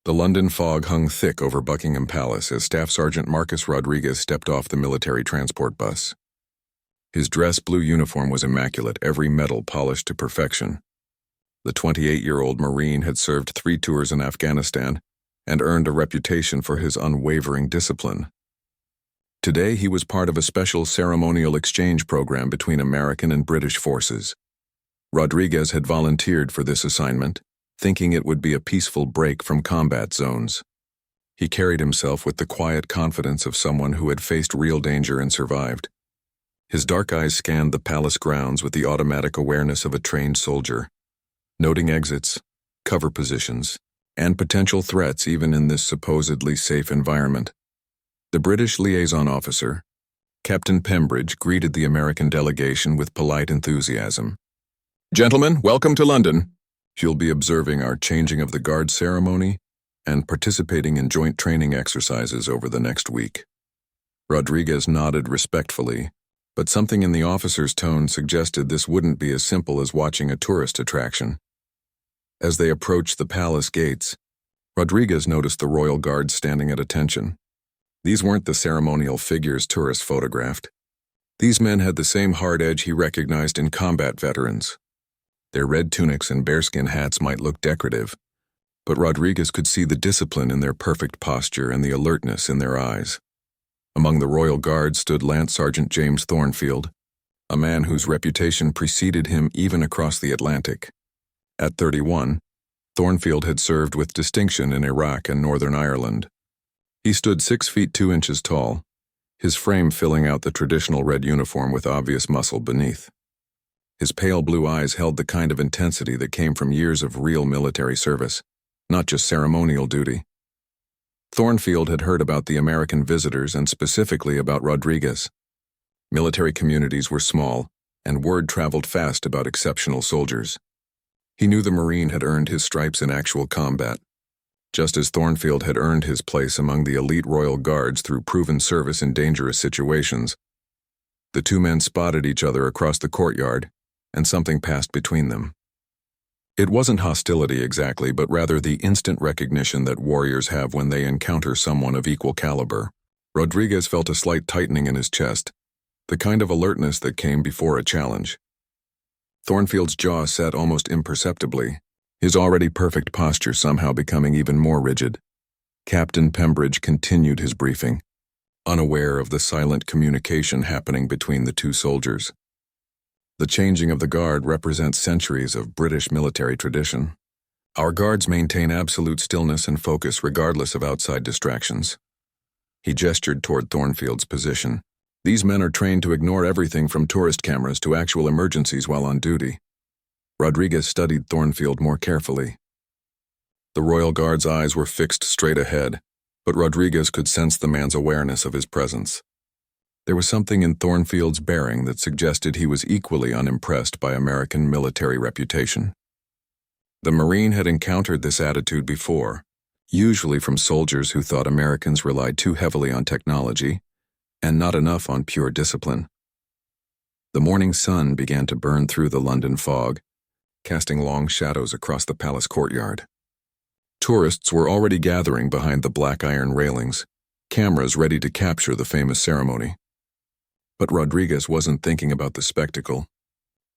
The London fog hung thick over Buckingham Palace as Staff Sergeant Marcus Rodriguez stepped off the military transport bus. His dress blue uniform was immaculate, every metal polished to perfection. The 28-year-old Marine had served 3 tours in Afghanistan and earned a reputation for his unwavering discipline. Today, he was part of a special ceremonial exchange program between American and British forces. Rodriguez had volunteered for this assignment, thinking it would be a peaceful break from combat zones. He carried himself with the quiet confidence of someone who had faced real danger and survived. His dark eyes scanned the palace grounds with the automatic awareness of a trained soldier, noting exits, cover positions, and potential threats even in this supposedly safe environment. The British liaison officer, Captain Pembridge, greeted the American delegation with polite enthusiasm. "Gentlemen, welcome to London. You'll be observing our changing of the guard ceremony and participating in joint training exercises over the next week." Rodriguez nodded respectfully, but something in the officer's tone suggested this wouldn't be as simple as watching a tourist attraction. As they approached the palace gates, Rodriguez noticed the royal guards standing at attention. These weren't the ceremonial figures tourists photographed. These men had the same hard edge he recognized in combat veterans. Their red tunics and bearskin hats might look decorative, but Rodriguez could see the discipline in their perfect posture and the alertness in their eyes. Among the royal guards stood Lance Sergeant James Thornfield, a man whose reputation preceded him even across the Atlantic. At 31, Thornfield had served with distinction in Iraq and Northern Ireland. He stood 6 feet 2 inches tall, his frame filling out the traditional red uniform with obvious muscle beneath. His pale blue eyes held the kind of intensity that came from years of real military service, not just ceremonial duty. Thornfield had heard about the American visitors and specifically about Rodriguez. Military communities were small, and word traveled fast about exceptional soldiers. He knew the Marine had earned his stripes in actual combat, just as Thornfield had earned his place among the elite royal guards through proven service in dangerous situations. The two men spotted each other across the courtyard, and something passed between them. It wasn't hostility exactly, but rather the instant recognition that warriors have when they encounter someone of equal caliber. Rodriguez felt a slight tightening in his chest, the kind of alertness that came before a challenge. Thornfield's jaw set almost imperceptibly, his already perfect posture somehow becoming even more rigid. Captain Pembridge continued his briefing, unaware of the silent communication happening between the two soldiers. The changing of the guard represents centuries of British military tradition. Our guards maintain absolute stillness and focus regardless of outside distractions. He gestured toward Thornfield's position. These men are trained to ignore everything from tourist cameras to actual emergencies while on duty. Rodriguez studied Thornfield more carefully. The royal guard's eyes were fixed straight ahead, but Rodriguez could sense the man's awareness of his presence. There was something in Thornfield's bearing that suggested he was equally unimpressed by American military reputation. The Marine had encountered this attitude before, usually from soldiers who thought Americans relied too heavily on technology and not enough on pure discipline. The morning sun began to burn through the London fog, casting long shadows across the palace courtyard. Tourists were already gathering behind the black iron railings, cameras ready to capture the famous ceremony. But Rodriguez wasn't thinking about the spectacle.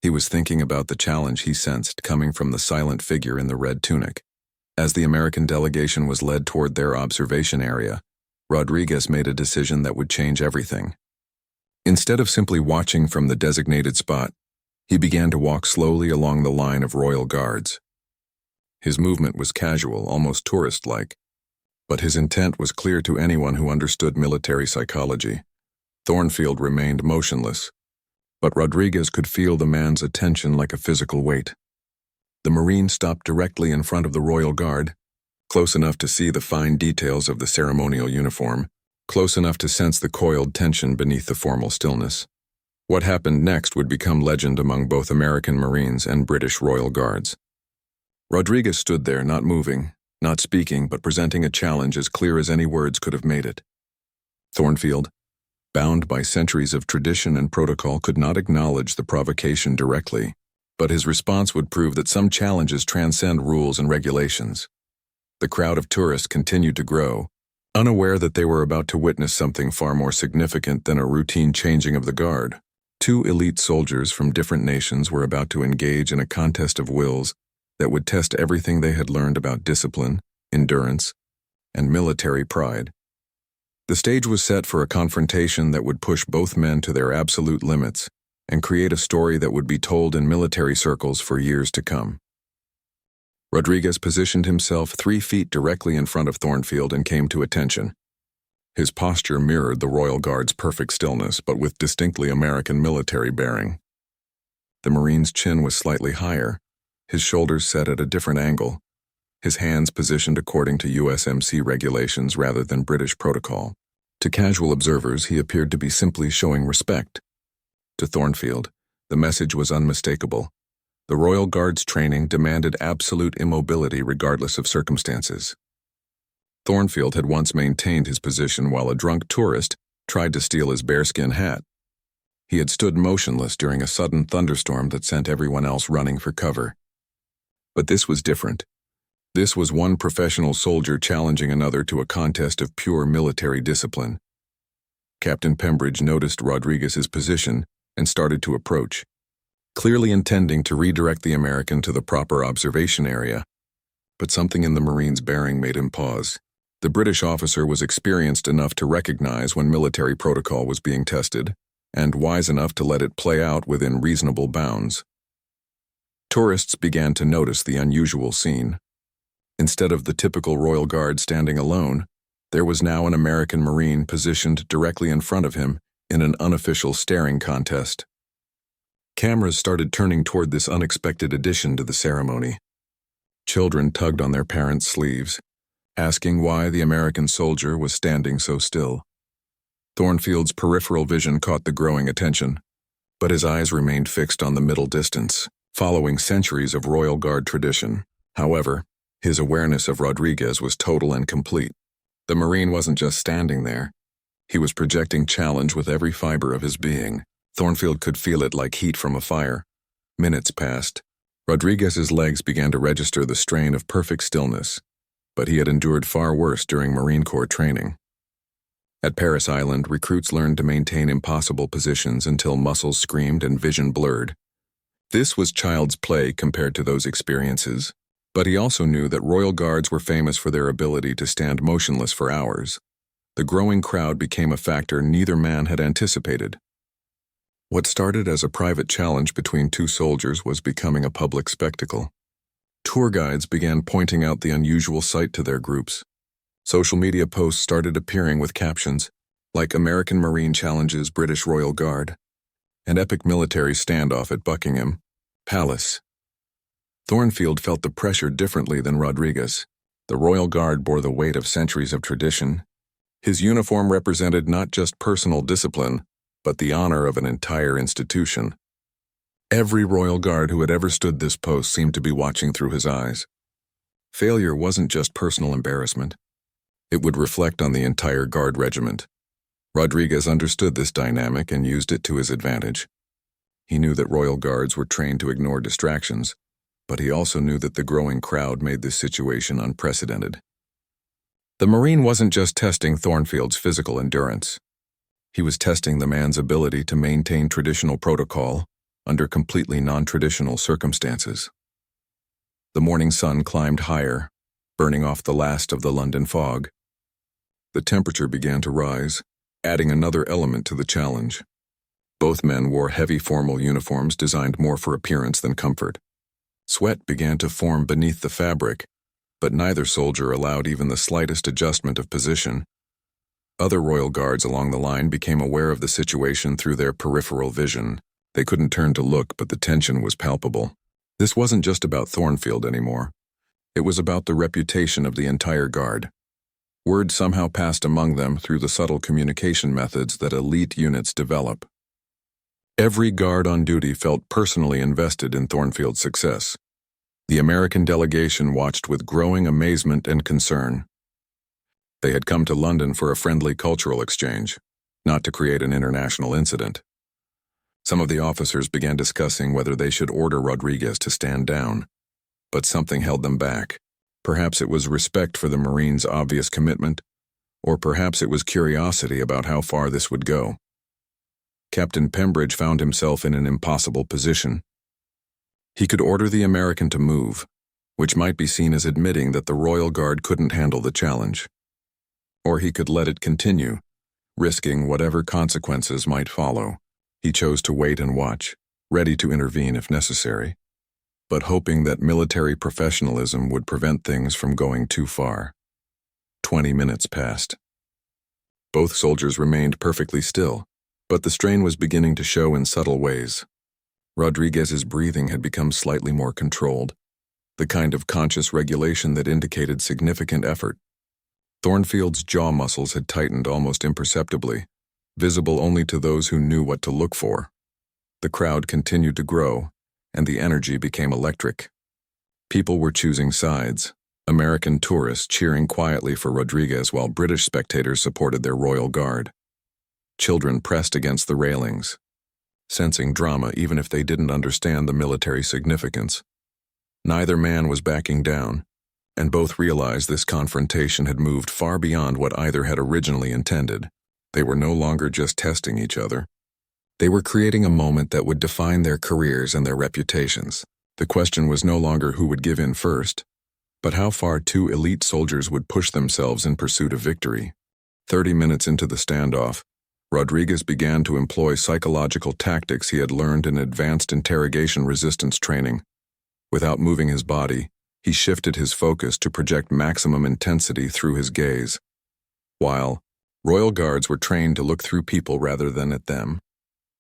He was thinking about the challenge he sensed coming from the silent figure in the red tunic. As the American delegation was led toward their observation area, Rodriguez made a decision that would change everything. Instead of simply watching from the designated spot, he began to walk slowly along the line of royal guards. His movement was casual, almost tourist-like, but his intent was clear to anyone who understood military psychology. Thornfield remained motionless, but Rodriguez could feel the man's attention like a physical weight. The Marine stopped directly in front of the royal guard, close enough to see the fine details of the ceremonial uniform, close enough to sense the coiled tension beneath the formal stillness. What happened next would become legend among both American Marines and British royal guards. Rodriguez stood there, not moving, not speaking, but presenting a challenge as clear as any words could have made it. Thornfield, bound by centuries of tradition and protocol, could not acknowledge the provocation directly, but his response would prove that some challenges transcend rules and regulations. The crowd of tourists continued to grow, unaware that they were about to witness something far more significant than a routine changing of the guard. Two elite soldiers from different nations were about to engage in a contest of wills that would test everything they had learned about discipline, endurance, and military pride. The stage was set for a confrontation that would push both men to their absolute limits and create a story that would be told in military circles for years to come. Rodriguez positioned himself 3 feet directly in front of Thornfield and came to attention. His posture mirrored the Royal Guard's perfect stillness, but with distinctly American military bearing. The Marine's chin was slightly higher, his shoulders set at a different angle, his hands positioned according to USMC regulations rather than British protocol. To casual observers, he appeared to be simply showing respect. To Thornfield, the message was unmistakable. The Royal Guard's training demanded absolute immobility regardless of circumstances. Thornfield had once maintained his position while a drunk tourist tried to steal his bearskin hat. He had stood motionless during a sudden thunderstorm that sent everyone else running for cover. But this was different. This was one professional soldier challenging another to a contest of pure military discipline. Captain Pembridge noticed Rodriguez's position and started to approach, clearly intending to redirect the American to the proper observation area. But something in the Marine's bearing made him pause. The British officer was experienced enough to recognize when military protocol was being tested, and wise enough to let it play out within reasonable bounds. Tourists began to notice the unusual scene. Instead of the typical Royal Guard standing alone, there was now an American Marine positioned directly in front of him in an unofficial staring contest. Cameras started turning toward this unexpected addition to the ceremony. Children tugged on their parents' sleeves, asking why the American soldier was standing so still. Thornfield's peripheral vision caught the growing attention, but his eyes remained fixed on the middle distance, following centuries of Royal Guard tradition. However, his awareness of Rodriguez was total and complete. The Marine wasn't just standing there. He was projecting challenge with every fiber of his being. Thornfield could feel it like heat from a fire. Minutes passed. Rodriguez's legs began to register the strain of perfect stillness, but he had endured far worse during Marine Corps training. At Paris Island, recruits learned to maintain impossible positions until muscles screamed and vision blurred. This was child's play compared to those experiences, but he also knew that Royal Guards were famous for their ability to stand motionless for hours. The growing crowd became a factor neither man had anticipated. What started as a private challenge between two soldiers was becoming a public spectacle. Tour guides began pointing out the unusual sight to their groups. Social media posts started appearing with captions like "American Marine challenges British Royal Guard," an epic military standoff at Buckingham Palace. Thornfield felt the pressure differently than Rodriguez. The Royal Guard bore the weight of centuries of tradition. His uniform represented not just personal discipline, but the honor of an entire institution. Every Royal Guard who had ever stood this post seemed to be watching through his eyes. Failure wasn't just personal embarrassment. It would reflect on the entire Guard regiment. Rodriguez understood this dynamic and used it to his advantage. He knew that Royal Guards were trained to ignore distractions, but he also knew that the growing crowd made this situation unprecedented. The Marine wasn't just testing Thornfield's physical endurance. He was testing the man's ability to maintain traditional protocol under completely non-traditional circumstances. The morning sun climbed higher, burning off the last of the London fog. The temperature began to rise, adding another element to the challenge. Both men wore heavy formal uniforms designed more for appearance than comfort. Sweat began to form beneath the fabric, but neither soldier allowed even the slightest adjustment of position. Other Royal Guards along the line became aware of the situation through their peripheral vision. They couldn't turn to look, but the tension was palpable. This wasn't just about Thornfield anymore. It was about the reputation of the entire Guard. Word somehow passed among them through the subtle communication methods that elite units develop. Every Guard on duty felt personally invested in Thornfield's success. The American delegation watched with growing amazement and concern. They had come to London for a friendly cultural exchange, not to create an international incident. Some of the officers began discussing whether they should order Rodriguez to stand down, but something held them back. Perhaps it was respect for the Marines' obvious commitment, or perhaps it was curiosity about how far this would go. Captain Pembridge found himself in an impossible position. He could order the American to move, which might be seen as admitting that the Royal Guard couldn't handle the challenge. Or he could let it continue, risking whatever consequences might follow. He chose to wait and watch, ready to intervene if necessary, but hoping that military professionalism would prevent things from going too far. 20 minutes passed. Both soldiers remained perfectly still, but the strain was beginning to show in subtle ways. Rodriguez's breathing had become slightly more controlled, the kind of conscious regulation that indicated significant effort. Thornfield's jaw muscles had tightened almost imperceptibly, visible only to those who knew what to look for. The crowd continued to grow, and the energy became electric. People were choosing sides, American tourists cheering quietly for Rodriguez while British spectators supported their Royal Guard. Children pressed against the railings, sensing drama even if they didn't understand the military significance. Neither man was backing down, and both realized this confrontation had moved far beyond what either had originally intended. They were no longer just testing each other. They were creating a moment that would define their careers and their reputations. The question was no longer who would give in first, but how far two elite soldiers would push themselves in pursuit of victory. 30 minutes into the standoff, Rodriguez began to employ psychological tactics he had learned in advanced interrogation resistance training. Without moving his body, he shifted his focus to project maximum intensity through his gaze. While Royal Guards were trained to look through people rather than at them,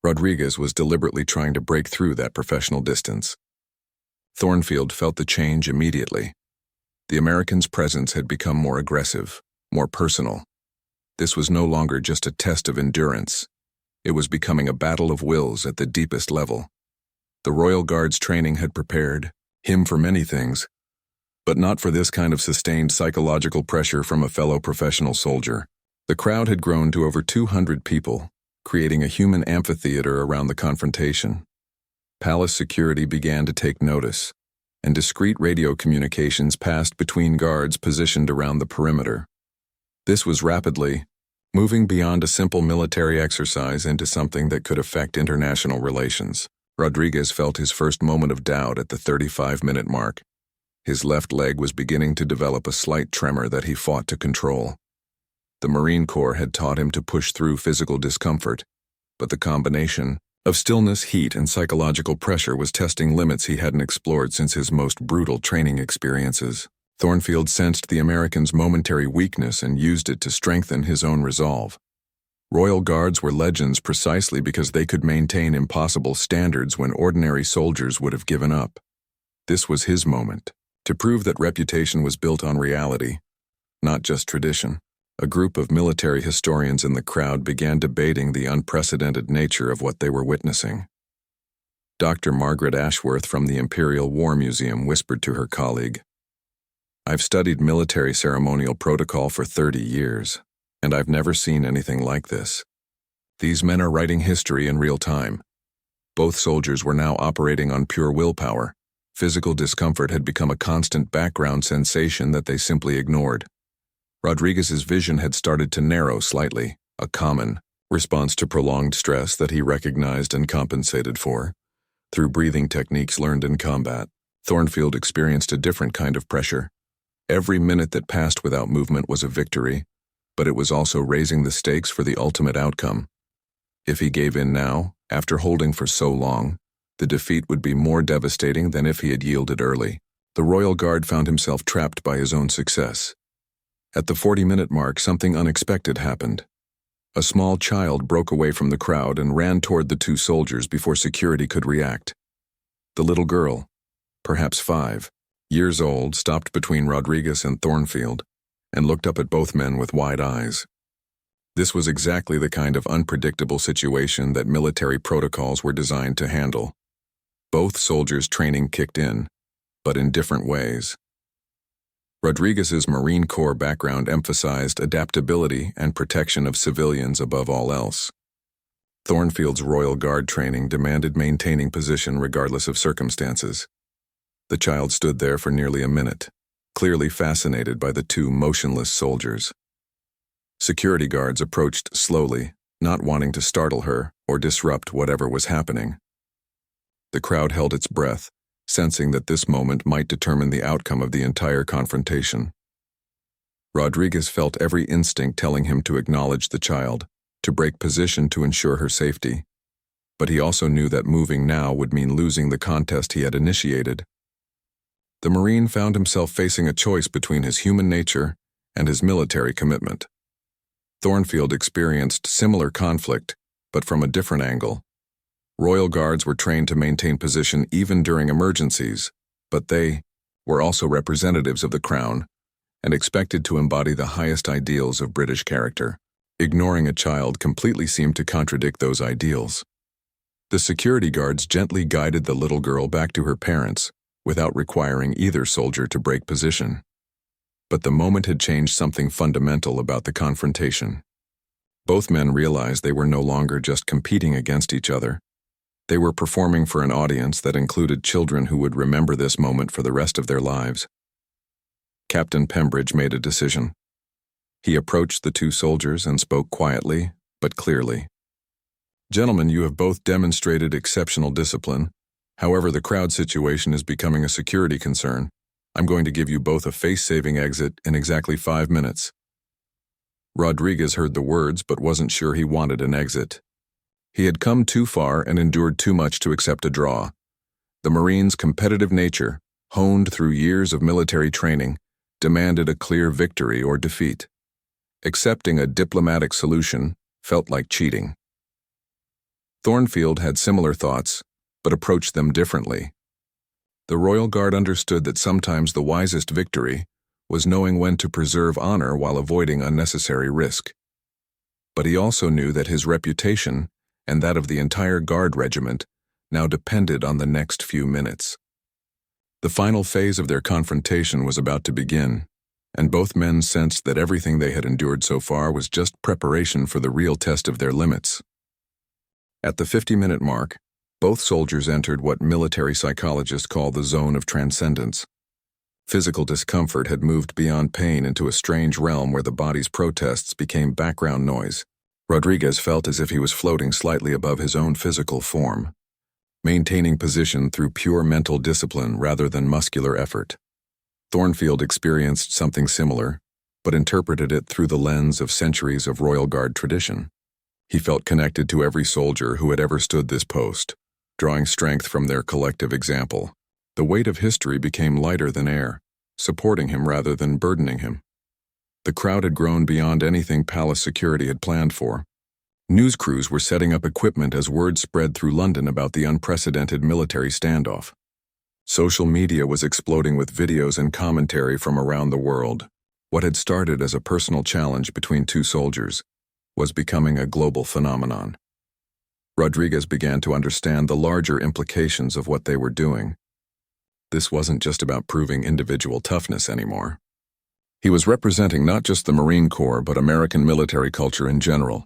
Rodriguez was deliberately trying to break through that professional distance. Thornfield felt the change immediately. The American's presence had become more aggressive, more personal. This was no longer just a test of endurance. It was becoming a battle of wills at the deepest level. The Royal Guard's training had prepared him for many things, but not for this kind of sustained psychological pressure from a fellow professional soldier. The crowd had grown to over 200 people, creating a human amphitheater around the confrontation. Palace security began to take notice, and discreet radio communications passed between guards positioned around the perimeter. This was rapidly moving beyond a simple military exercise into something that could affect international relations. Rodriguez felt his first moment of doubt at the 35-minute mark. His left leg was beginning to develop a slight tremor that he fought to control. The Marine Corps had taught him to push through physical discomfort, but the combination of stillness, heat, and psychological pressure was testing limits he hadn't explored since his most brutal training experiences. Thornfield sensed the American's momentary weakness and used it to strengthen his own resolve. Royal Guards were legends precisely because they could maintain impossible standards when ordinary soldiers would have given up. This was his moment, to prove that reputation was built on reality, not just tradition. A group of military historians in the crowd began debating the unprecedented nature of what they were witnessing. Dr. Margaret Ashworth from the Imperial War Museum whispered to her colleague, "I've studied military ceremonial protocol for 30 years, and I've never seen anything like this. These men are writing history in real time." Both soldiers were now operating on pure willpower. Physical discomfort had become a constant background sensation that they simply ignored. Rodriguez's vision had started to narrow slightly, a common response to prolonged stress that he recognized and compensated for. Through breathing techniques learned in combat, Thornfield experienced a different kind of pressure. Every minute that passed without movement was a victory, but it was also raising the stakes for the ultimate outcome. If he gave in now, after holding for so long, the defeat would be more devastating than if he had yielded early. The Royal Guard found himself trapped by his own success. At the 40-minute mark, something unexpected happened. A small child broke away from the crowd and ran toward the two soldiers before security could react. The little girl, perhaps 5 years old, stopped between Rodriguez and Thornfield and looked up at both men with wide eyes. This was exactly the kind of unpredictable situation that military protocols were designed to handle. Both soldiers' training kicked in, but in different ways. Rodriguez's Marine Corps background emphasized adaptability and protection of civilians above all else. Thornfield's Royal Guard training demanded maintaining position regardless of circumstances. The child stood there for nearly a minute, clearly fascinated by the two motionless soldiers. Security guards approached slowly, not wanting to startle her or disrupt whatever was happening. The crowd held its breath, sensing that this moment might determine the outcome of the entire confrontation. Rodriguez felt every instinct telling him to acknowledge the child, to break position to ensure her safety. But he also knew that moving now would mean losing the contest he had initiated. The Marine found himself facing a choice between his human nature and his military commitment. Thornfield experienced similar conflict, but from a different angle. Royal Guards were trained to maintain position even during emergencies, but they were also representatives of the Crown and expected to embody the highest ideals of British character. Ignoring a child completely seemed to contradict those ideals. The security guards gently guided the little girl back to her parents, without requiring either soldier to break position. But the moment had changed something fundamental about the confrontation. Both men realized they were no longer just competing against each other. They were performing for an audience that included children who would remember this moment for the rest of their lives. Captain Pembridge made a decision. He approached the two soldiers and spoke quietly, but clearly. "Gentlemen, you have both demonstrated exceptional discipline. However, the crowd situation is becoming a security concern. I'm going to give you both a face-saving exit in exactly 5 minutes." Rodriguez heard the words but wasn't sure he wanted an exit. He had come too far and endured too much to accept a draw. The Marine's competitive nature, honed through years of military training, demanded a clear victory or defeat. Accepting a diplomatic solution felt like cheating. Thornfield had similar thoughts, but approached them differently. The Royal Guard understood that sometimes the wisest victory was knowing when to preserve honor while avoiding unnecessary risk. But he also knew that his reputation, and that of the entire Guard regiment, now depended on the next few minutes. The final phase of their confrontation was about to begin, and both men sensed that everything they had endured so far was just preparation for the real test of their limits. At the 50-minute mark, both soldiers entered what military psychologists call the zone of transcendence. Physical discomfort had moved beyond pain into a strange realm where the body's protests became background noise. Rodriguez felt as if he was floating slightly above his own physical form, maintaining position through pure mental discipline rather than muscular effort. Thornfield experienced something similar, but interpreted it through the lens of centuries of Royal Guard tradition. He felt connected to every soldier who had ever stood this post, drawing strength from their collective example. The weight of history became lighter than air, supporting him rather than burdening him. The crowd had grown beyond anything palace security had planned for. News crews were setting up equipment as word spread through London about the unprecedented military standoff. Social media was exploding with videos and commentary from around the world. What had started as a personal challenge between two soldiers was becoming a global phenomenon. Rodriguez began to understand the larger implications of what they were doing. This wasn't just about proving individual toughness anymore. He was representing not just the Marine Corps but American military culture in general.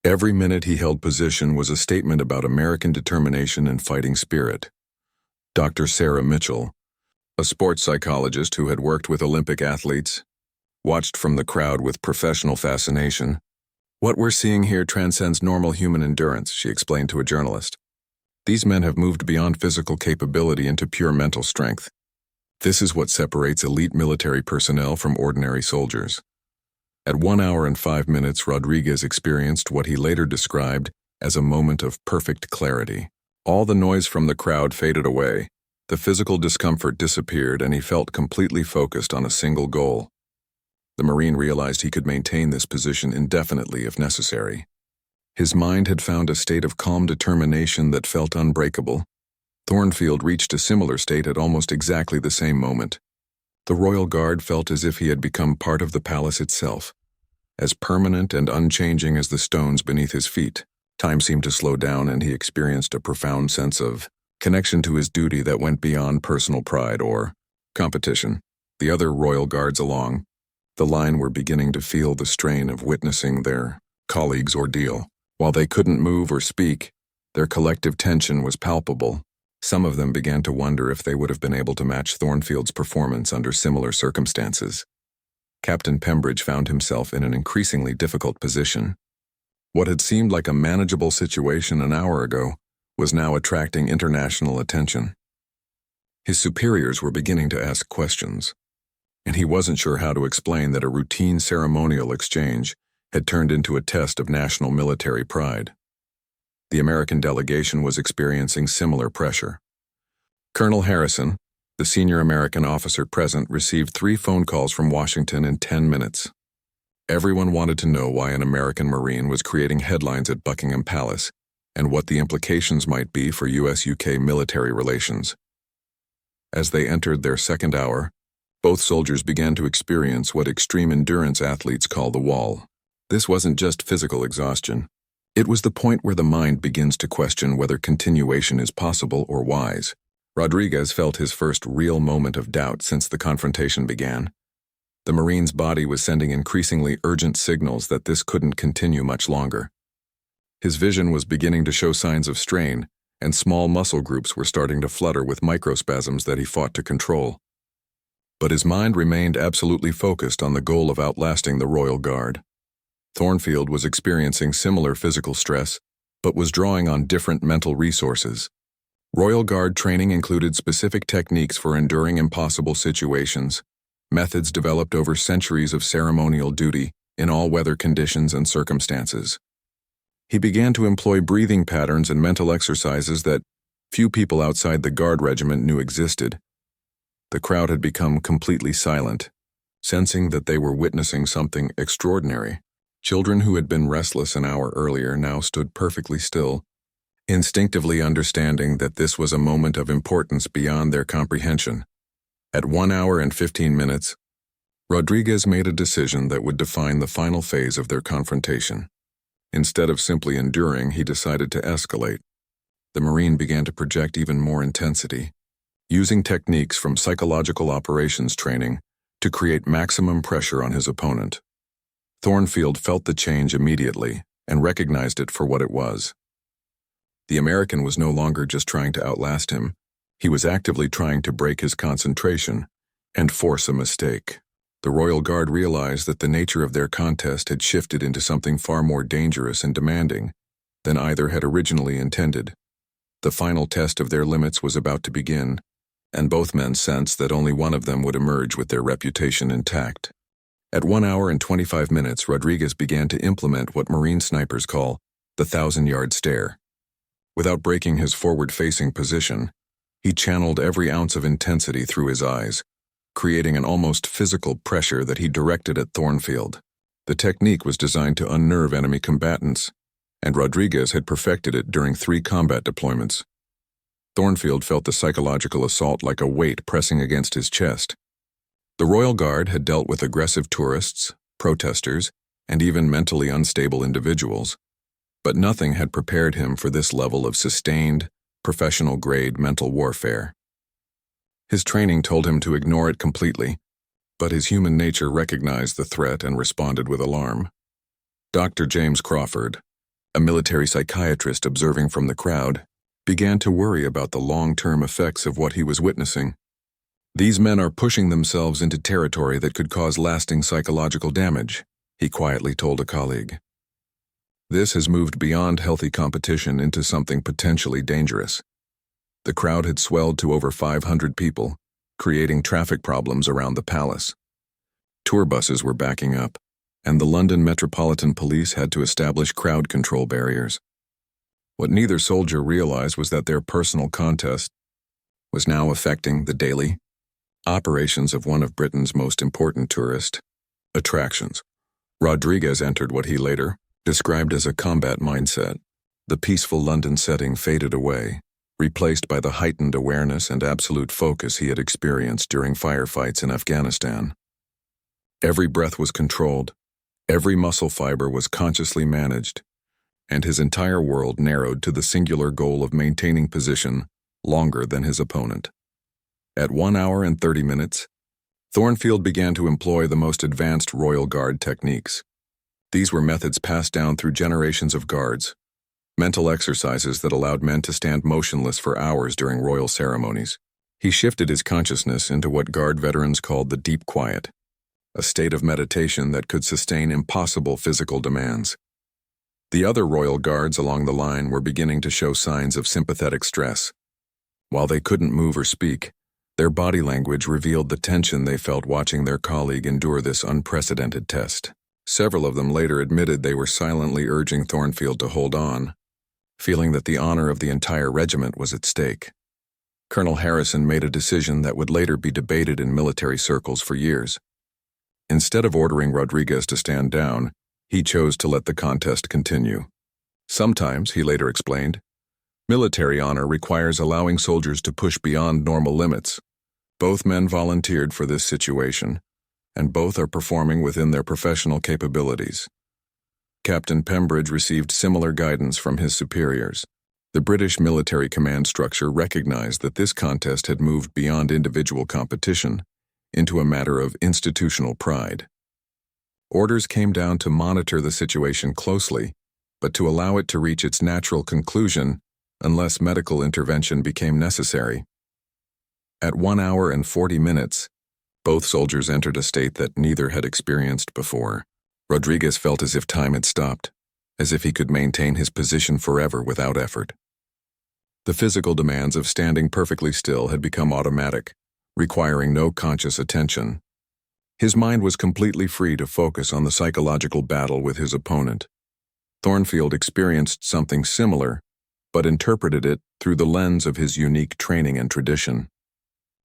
Every minute he held position was a statement about American determination and fighting spirit. Dr. Sarah Mitchell, a sports psychologist who had worked with Olympic athletes, watched from the crowd with professional fascination. "What we're seeing here transcends normal human endurance," she explained to a journalist. "These men have moved beyond physical capability into pure mental strength. This is what separates elite military personnel from ordinary soldiers." At 1 hour and 5 minutes, Rodriguez experienced what he later described as a moment of perfect clarity. All the noise from the crowd faded away, the physical discomfort disappeared, and he felt completely focused on a single goal. The Marine realized he could maintain this position indefinitely if necessary. His mind had found a state of calm determination that felt unbreakable. Thornfield reached a similar state at almost exactly the same moment. The Royal Guard felt as if he had become part of the palace itself, as permanent and unchanging as the stones beneath his feet. Time seemed to slow down, and he experienced a profound sense of connection to his duty that went beyond personal pride or competition. The other Royal Guards along the line were beginning to feel the strain of witnessing their colleagues' ordeal. While they couldn't move or speak, their collective tension was palpable. Some of them began to wonder if they would have been able to match Thornfield's performance under similar circumstances. Captain Pembridge found himself in an increasingly difficult position. What had seemed like a manageable situation an hour ago was now attracting international attention. His superiors were beginning to ask questions, and he wasn't sure how to explain that a routine ceremonial exchange had turned into a test of national military pride. The American delegation was experiencing similar pressure. Colonel Harrison, the senior American officer present, received 3 phone calls from Washington in 10 minutes. Everyone wanted to know why an American Marine was creating headlines at Buckingham Palace and what the implications might be for US-UK military relations. As they entered their second hour, both soldiers began to experience what extreme endurance athletes call the wall. This wasn't just physical exhaustion. It was the point where the mind begins to question whether continuation is possible or wise. Rodriguez felt his first real moment of doubt since the confrontation began. The Marine's body was sending increasingly urgent signals that this couldn't continue much longer. His vision was beginning to show signs of strain, and small muscle groups were starting to flutter with microspasms that he fought to control. But his mind remained absolutely focused on the goal of outlasting the Royal Guard. Thornfield was experiencing similar physical stress, but was drawing on different mental resources. Royal Guard training included specific techniques for enduring impossible situations, methods developed over centuries of ceremonial duty in all weather conditions and circumstances. He began to employ breathing patterns and mental exercises that few people outside the Guard regiment knew existed. The crowd had become completely silent, sensing that they were witnessing something extraordinary. Children who had been restless an hour earlier now stood perfectly still, instinctively understanding that this was a moment of importance beyond their comprehension. At 1 hour and 15 minutes, Rodriguez made a decision that would define the final phase of their confrontation. Instead of simply enduring, he decided to escalate. The Marine began to project even more intensity, using techniques from psychological operations training to create maximum pressure on his opponent. Thornfield felt the change immediately and recognized it for what it was. The American was no longer just trying to outlast him. He was actively trying to break his concentration and force a mistake. The Royal Guard realized that the nature of their contest had shifted into something far more dangerous and demanding than either had originally intended. The final test of their limits was about to begin, and both men sensed that only one of them would emerge with their reputation intact. At 1 hour and 25 minutes, Rodriguez began to implement what Marine snipers call the 1,000-yard stare. Without breaking his forward-facing position, he channeled every ounce of intensity through his eyes, creating an almost physical pressure that he directed at Thornfield. The technique was designed to unnerve enemy combatants, and Rodriguez had perfected it during 3 combat deployments. Thornfield felt the psychological assault like a weight pressing against his chest. The Royal Guard had dealt with aggressive tourists, protesters, and even mentally unstable individuals, but nothing had prepared him for this level of sustained, professional-grade mental warfare. His training told him to ignore it completely, but his human nature recognized the threat and responded with alarm. Dr. James Crawford, a military psychiatrist observing from the crowd, began to worry about the long-term effects of what he was witnessing. "These men are pushing themselves into territory that could cause lasting psychological damage," he quietly told a colleague. "This has moved beyond healthy competition into something potentially dangerous." The crowd had swelled to over 500 people, creating traffic problems around the palace. Tour buses were backing up, and the London Metropolitan Police had to establish crowd control barriers. What neither soldier realized was that their personal contest was now affecting the daily operations of one of Britain's most important tourist attractions. Rodriguez entered what he later described as a combat mindset. The peaceful London setting faded away, replaced by the heightened awareness and absolute focus he had experienced during firefights in Afghanistan. Every breath was controlled, every muscle fiber was consciously managed, and his entire world narrowed to the singular goal of maintaining position longer than his opponent. At 1 hour and 30 minutes, Thornfield began to employ the most advanced Royal Guard techniques. These were methods passed down through generations of guards, mental exercises that allowed men to stand motionless for hours during royal ceremonies. He shifted his consciousness into what Guard veterans called the deep quiet, a state of meditation that could sustain impossible physical demands. The other royal guards along the line were beginning to show signs of sympathetic stress. While they couldn't move or speak, their body language revealed the tension they felt watching their colleague endure this unprecedented test. Several of them later admitted they were silently urging Thornfield to hold on, feeling that the honor of the entire regiment was at stake. Colonel Harrison made a decision that would later be debated in military circles for years. Instead of ordering Rodriguez to stand down, he chose to let the contest continue. Sometimes, he later explained, military honor requires allowing soldiers to push beyond normal limits. Both men volunteered for this situation, and both are performing within their professional capabilities. Captain Pembridge received similar guidance from his superiors. The British military command structure recognized that this contest had moved beyond individual competition into a matter of institutional pride. Orders came down to monitor the situation closely, but to allow it to reach its natural conclusion unless medical intervention became necessary. At 1 hour and 40 minutes, both soldiers entered a state that neither had experienced before. Rodriguez felt as if time had stopped, as if he could maintain his position forever without effort. The physical demands of standing perfectly still had become automatic, requiring no conscious attention. His mind was completely free to focus on the psychological battle with his opponent. Thornfield experienced something similar, but interpreted it through the lens of his unique training and tradition.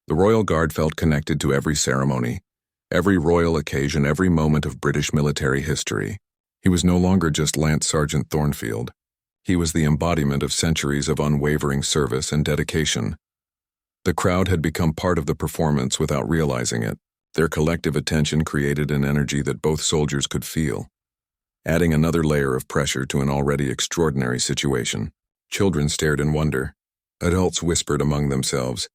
The Royal Guard felt connected to every ceremony, every royal occasion, every moment of British military history. He was no longer just Lance Sergeant Thornfield. He was the embodiment of centuries of unwavering service and dedication. The crowd had become part of the performance without realizing it. Their collective attention created an energy that both soldiers could feel, adding another layer of pressure to an already extraordinary situation. Children stared in wonder, adults whispered among themselves,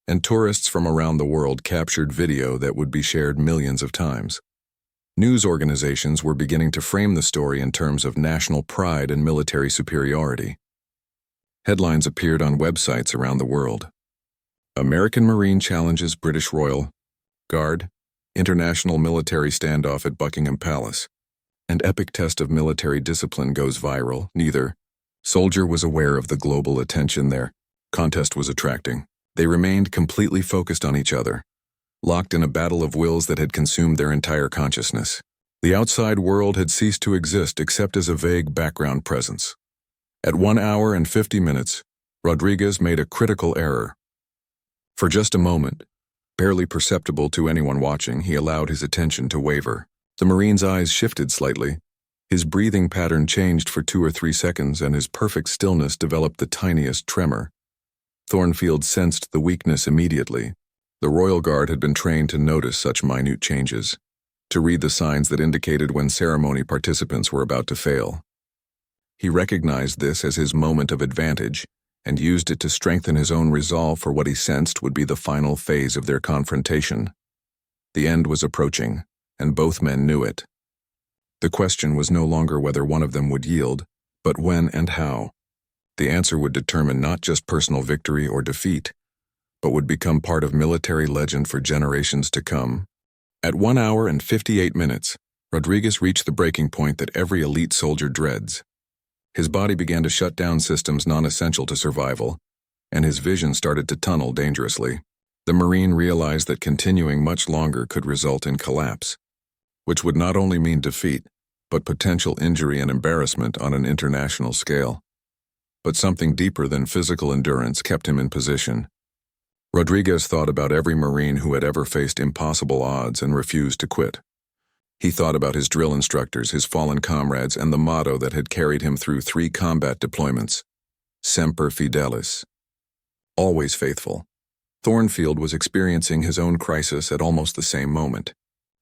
and tourists from around the world captured video that would be shared millions of times. News organizations were beginning to frame the story in terms of national pride and military superiority. Headlines appeared on websites around the world. American Marine challenges British Royal Guard, international military standoff at Buckingham Palace. An epic test of military discipline goes viral. Neither soldier was aware of the global attention their contest was attracting. They remained completely focused on each other, locked in a battle of wills that had consumed their entire consciousness. The outside world had ceased to exist except as a vague background presence. At 1 hour and 50 minutes, Rodriguez made a critical error. For just a moment, barely perceptible to anyone watching, he allowed his attention to waver. The Marine's eyes shifted slightly. His breathing pattern changed for 2 or 3 seconds, and his perfect stillness developed the tiniest tremor. Thornfield sensed the weakness immediately. The Royal Guard had been trained to notice such minute changes, to read the signs that indicated when ceremony participants were about to fail. He recognized this as his moment of advantage and used it to strengthen his own resolve for what he sensed would be the final phase of their confrontation. The end was approaching, and both men knew it. The question was no longer whether one of them would yield, but when and how. The answer would determine not just personal victory or defeat, but would become part of military legend for generations to come. At 1 hour and 58 minutes, Rodriguez reached the breaking point that every elite soldier dreads. His body began to shut down systems non-essential to survival, and his vision started to tunnel dangerously. The Marine realized that continuing much longer could result in collapse, which would not only mean defeat, but potential injury and embarrassment on an international scale. But something deeper than physical endurance kept him in position. Rodriguez thought about every Marine who had ever faced impossible odds and refused to quit. He thought about his drill instructors, his fallen comrades, and the motto that had carried him through 3 combat deployments: Semper Fidelis, always faithful. Thornfield was experiencing his own crisis at almost the same moment.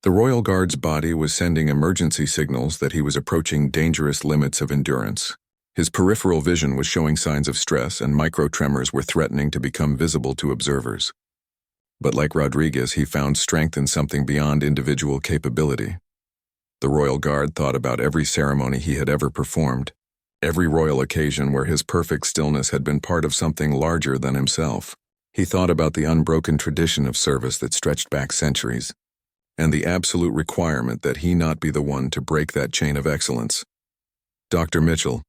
The Royal Guard's body was sending emergency signals that he was approaching dangerous limits of endurance. His peripheral vision was showing signs of stress, and micro-tremors were threatening to become visible to observers. But like Rodriguez, he found strength in something beyond individual capability. The Royal Guard thought about every ceremony he had ever performed, every royal occasion where his perfect stillness had been part of something larger than himself. He thought about the unbroken tradition of service that stretched back centuries, and the absolute requirement that he not be the one to break that chain of excellence. Dr. Mitchell,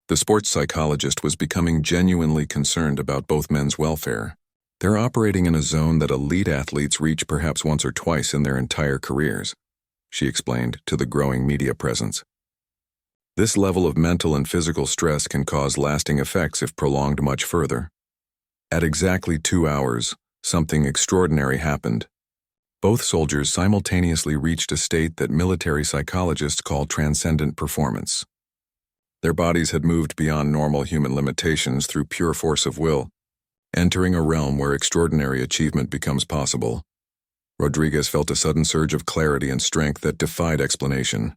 the sports psychologist, was becoming genuinely concerned about both men's welfare. They're operating in a zone that elite athletes reach perhaps once or twice in their entire careers, she explained to the growing media presence. This level of mental and physical stress can cause lasting effects if prolonged much further. At exactly 2 hours, something extraordinary happened. Both soldiers simultaneously reached a state that military psychologists call transcendent performance. Their bodies had moved beyond normal human limitations through pure force of will, entering a realm where extraordinary achievement becomes possible. Rodriguez felt a sudden surge of clarity and strength that defied explanation.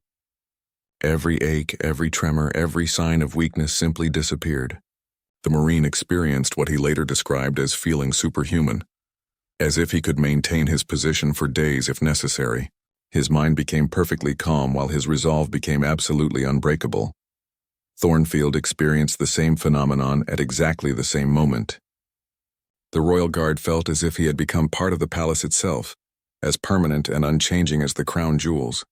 Every ache, every tremor, every sign of weakness simply disappeared. The Marine experienced what he later described as feeling superhuman, as if he could maintain his position for days if necessary. His mind became perfectly calm while his resolve became absolutely unbreakable. Thornfield experienced the same phenomenon at exactly the same moment. The Royal Guard felt as if he had become part of the palace itself, as permanent and unchanging as the crown jewels.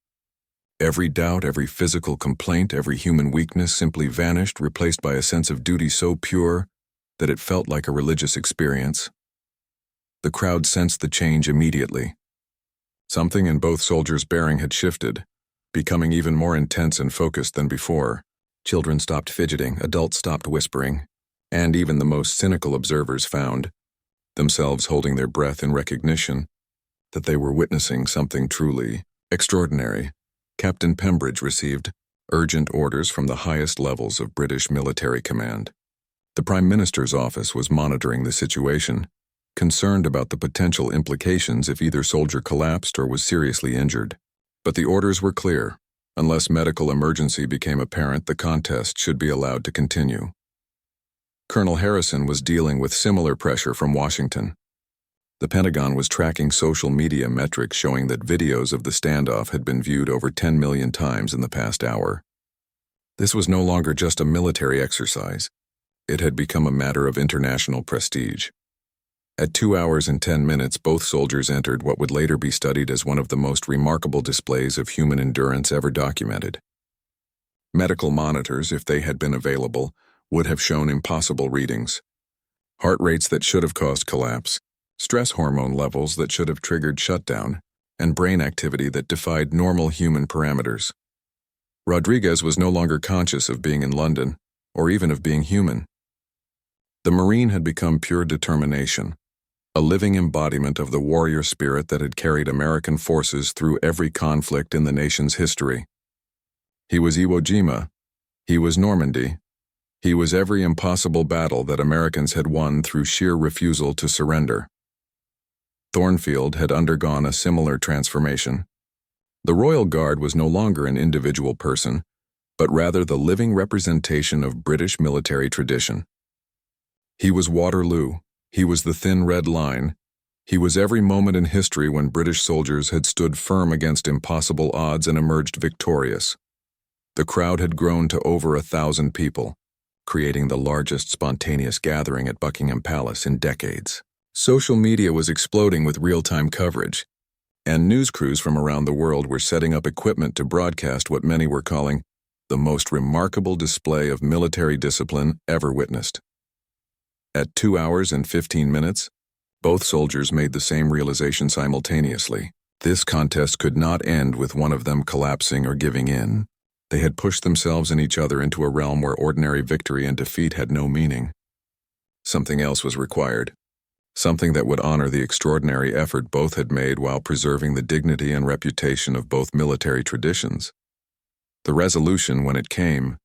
Every doubt, every physical complaint, every human weakness simply vanished, replaced by a sense of duty so pure that it felt like a religious experience. The crowd sensed the change immediately. Something in both soldiers' bearing had shifted, becoming even more intense and focused than before. Children stopped fidgeting, adults stopped whispering, and even the most cynical observers found themselves holding their breath in recognition that they were witnessing something truly extraordinary. Captain Pembridge received urgent orders from the highest levels of British military command. The Prime Minister's office was monitoring the situation, concerned about the potential implications if either soldier collapsed or was seriously injured. But the orders were clear. Unless medical emergency became apparent, the contest should be allowed to continue. Colonel Harrison was dealing with similar pressure from Washington. The Pentagon was tracking social media metrics showing that videos of the standoff had been viewed over 10 million times in the past hour. This was no longer just a military exercise. It had become a matter of international prestige. At 2 hours and 10 minutes, both soldiers entered what would later be studied as one of the most remarkable displays of human endurance ever documented. Medical monitors, if they had been available, would have shown impossible readings. Heart rates that should have caused collapse, stress hormone levels that should have triggered shutdown, and brain activity that defied normal human parameters. Rodriguez was no longer conscious of being in London, or even of being human. The Marine had become pure determination, a living embodiment of the warrior spirit that had carried American forces through every conflict in the nation's history. He was Iwo Jima. He was Normandy. He was every impossible battle that Americans had won through sheer refusal to surrender. Thornfield had undergone a similar transformation. The Royal Guard was no longer an individual person, but rather the living representation of British military tradition. He was Waterloo. He was the thin red line. He was every moment in history when British soldiers had stood firm against impossible odds and emerged victorious. The crowd had grown to over 1,000 people, creating the largest spontaneous gathering at Buckingham Palace in decades. Social media was exploding with real-time coverage, and news crews from around the world were setting up equipment to broadcast what many were calling the most remarkable display of military discipline ever witnessed. At 2 hours and 15 minutes, both soldiers made the same realization simultaneously. This contest could not end with one of them collapsing or giving in. They had pushed themselves and each other into a realm where ordinary victory and defeat had no meaning. Something else was required. Something that would honor the extraordinary effort both had made while preserving the dignity and reputation of both military traditions. The resolution, when it came,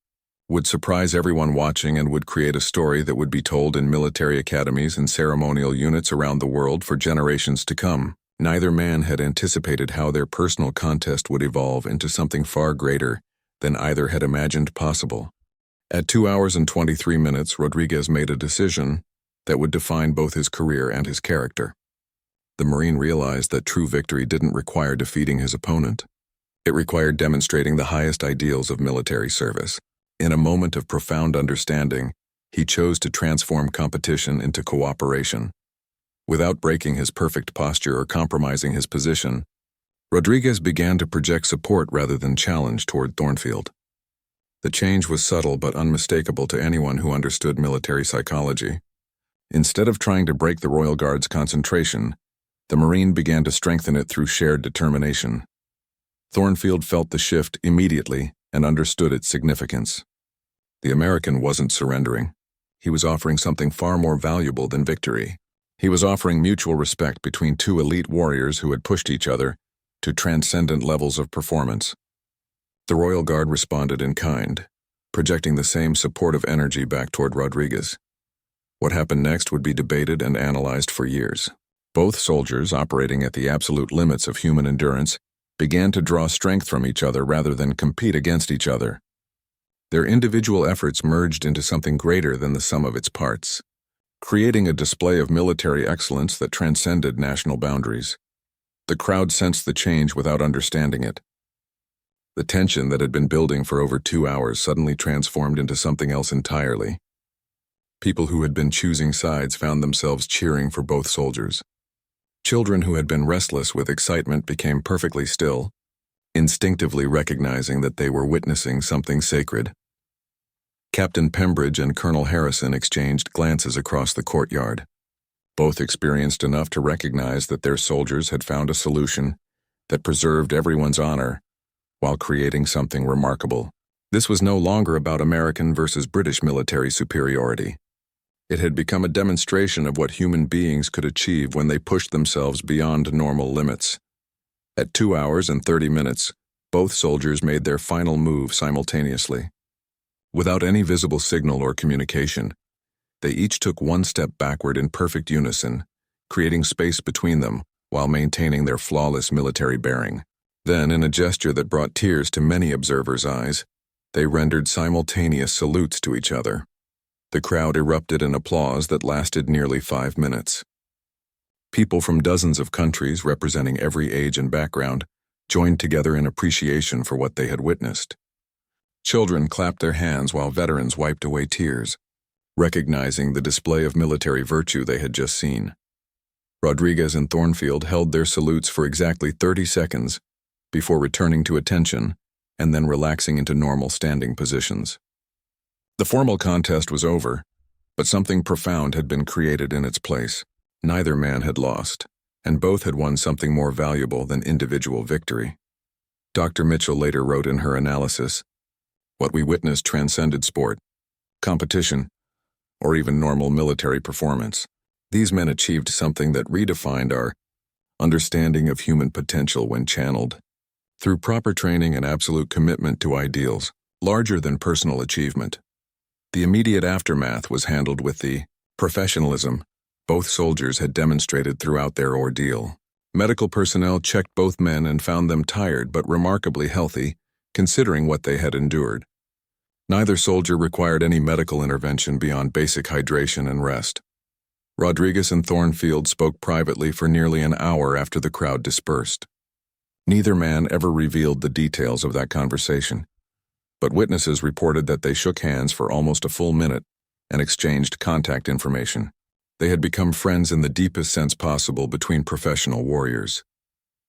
would surprise everyone watching and would create a story that would be told in military academies and ceremonial units around the world for generations to come. Neither man had anticipated how their personal contest would evolve into something far greater than either had imagined possible. At 2 hours and 23 minutes, Rodriguez made a decision that would define both his career and his character. The Marine realized that true victory didn't require defeating his opponent. It required demonstrating the highest ideals of military service. In a moment of profound understanding, he chose to transform competition into cooperation. Without breaking his perfect posture or compromising his position, Rodriguez began to project support rather than challenge toward Thornfield. The change was subtle but unmistakable to anyone who understood military psychology. Instead of trying to break the Royal Guard's concentration, the Marine began to strengthen it through shared determination. Thornfield felt the shift immediately and understood its significance. The American wasn't surrendering. He was offering something far more valuable than victory. He was offering mutual respect between two elite warriors who had pushed each other to transcendent levels of performance. The Royal Guard responded in kind, projecting the same supportive energy back toward Rodriguez. What happened next would be debated and analyzed for years. Both soldiers, operating at the absolute limits of human endurance, began to draw strength from each other rather than compete against each other. Their individual efforts merged into something greater than the sum of its parts, creating a display of military excellence that transcended national boundaries. The crowd sensed the change without understanding it. The tension that had been building for over 2 hours suddenly transformed into something else entirely. People who had been choosing sides found themselves cheering for both soldiers. Children who had been restless with excitement became perfectly still, instinctively recognizing that they were witnessing something sacred. Captain Pembridge and Colonel Harrison exchanged glances across the courtyard. Both experienced enough to recognize that their soldiers had found a solution that preserved everyone's honor while creating something remarkable. This was no longer about American versus British military superiority. It had become a demonstration of what human beings could achieve when they pushed themselves beyond normal limits. At 2 hours and 30 minutes, both soldiers made their final move simultaneously. Without any visible signal or communication, they each took one step backward in perfect unison, creating space between them while maintaining their flawless military bearing. Then, in a gesture that brought tears to many observers' eyes, they rendered simultaneous salutes to each other. The crowd erupted in applause that lasted nearly 5 minutes. People from dozens of countries, representing every age and background, joined together in appreciation for what they had witnessed. Children clapped their hands while veterans wiped away tears, recognizing the display of military virtue they had just seen. Rodriguez and Thornfield held their salutes for exactly 30 seconds before returning to attention and then relaxing into normal standing positions. The formal contest was over, but something profound had been created in its place. Neither man had lost, and both had won something more valuable than individual victory. Dr. Mitchell later wrote in her analysis, "What we witnessed transcended sport, competition, or even normal military performance. These men achieved something that redefined our understanding of human potential when channeled through proper training and absolute commitment to ideals, larger than personal achievement." The immediate aftermath was handled with the professionalism both soldiers had demonstrated throughout their ordeal. Medical personnel checked both men and found them tired but remarkably healthy, considering what they had endured. Neither soldier required any medical intervention beyond basic hydration and rest. Rodriguez and Thornfield spoke privately for nearly an hour after the crowd dispersed. Neither man ever revealed the details of that conversation, but witnesses reported that they shook hands for almost a full minute and exchanged contact information. They had become friends in the deepest sense possible between professional warriors.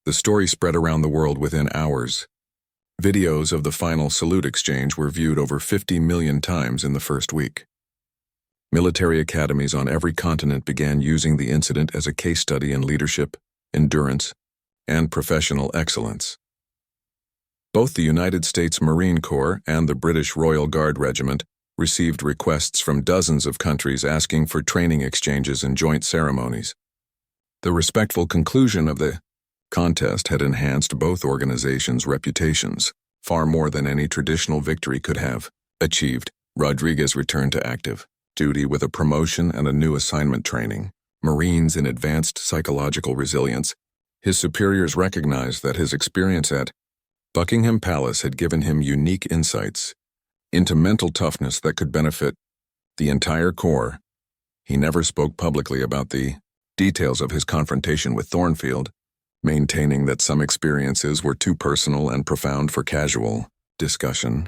The story spread around the world within hours. Videos of the final salute exchange were viewed over 50 million times in the first week. Military academies on every continent began using the incident as a case study in leadership, endurance, and professional excellence. Both the United States Marine Corps and the British Royal Guard Regiment received requests from dozens of countries asking for training exchanges and joint ceremonies. The respectful conclusion of the contest had enhanced both organizations' reputations, far more than any traditional victory could have achieved. Rodriguez returned to active duty with a promotion and a new assignment training, Marines in advanced psychological resilience. His superiors recognized that his experience at Buckingham Palace had given him unique insights into mental toughness that could benefit the entire Corps. He never spoke publicly about the details of his confrontation with Thornfield, maintaining that some experiences were too personal and profound for casual discussion.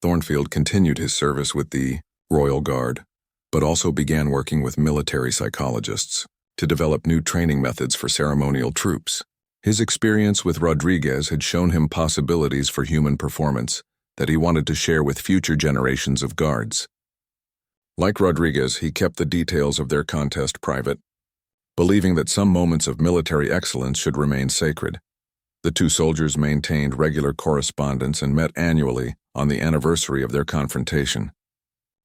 Thornfield continued his service with the Royal Guard, but also began working with military psychologists to develop new training methods for ceremonial troops. His experience with Rodriguez had shown him possibilities for human performance that he wanted to share with future generations of guards. Like Rodriguez, he kept the details of their contest private, believing that some moments of military excellence should remain sacred. The two soldiers maintained regular correspondence and met annually on the anniversary of their confrontation.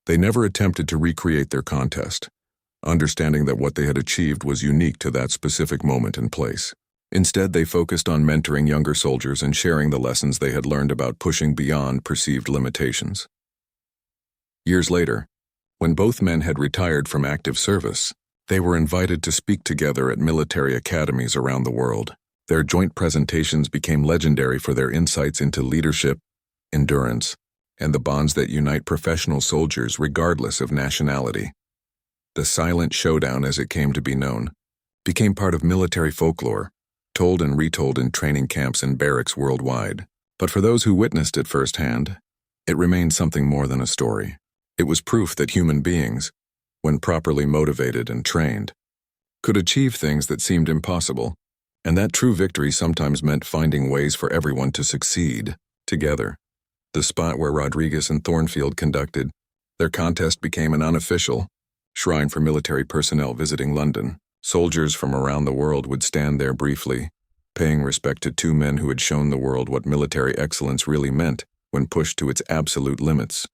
They never attempted to recreate their contest, understanding that what they had achieved was unique to that specific moment and place. Instead, they focused on mentoring younger soldiers and sharing the lessons they had learned about pushing beyond perceived limitations. Years later, when both men had retired from active service, they were invited to speak together at military academies around the world. Their joint presentations became legendary for their insights into leadership, endurance, and the bonds that unite professional soldiers regardless of nationality. The silent showdown, as it came to be known, became part of military folklore, told and retold in training camps and barracks worldwide. But for those who witnessed it firsthand, it remained something more than a story. It was proof that human beings, when properly motivated and trained, could achieve things that seemed impossible, and that true victory sometimes meant finding ways for everyone to succeed together. The spot where Rodriguez and Thornfield conducted their contest became an unofficial shrine for military personnel visiting London. Soldiers from around the world would stand there briefly, paying respect to two men who had shown the world what military excellence really meant when pushed to its absolute limits.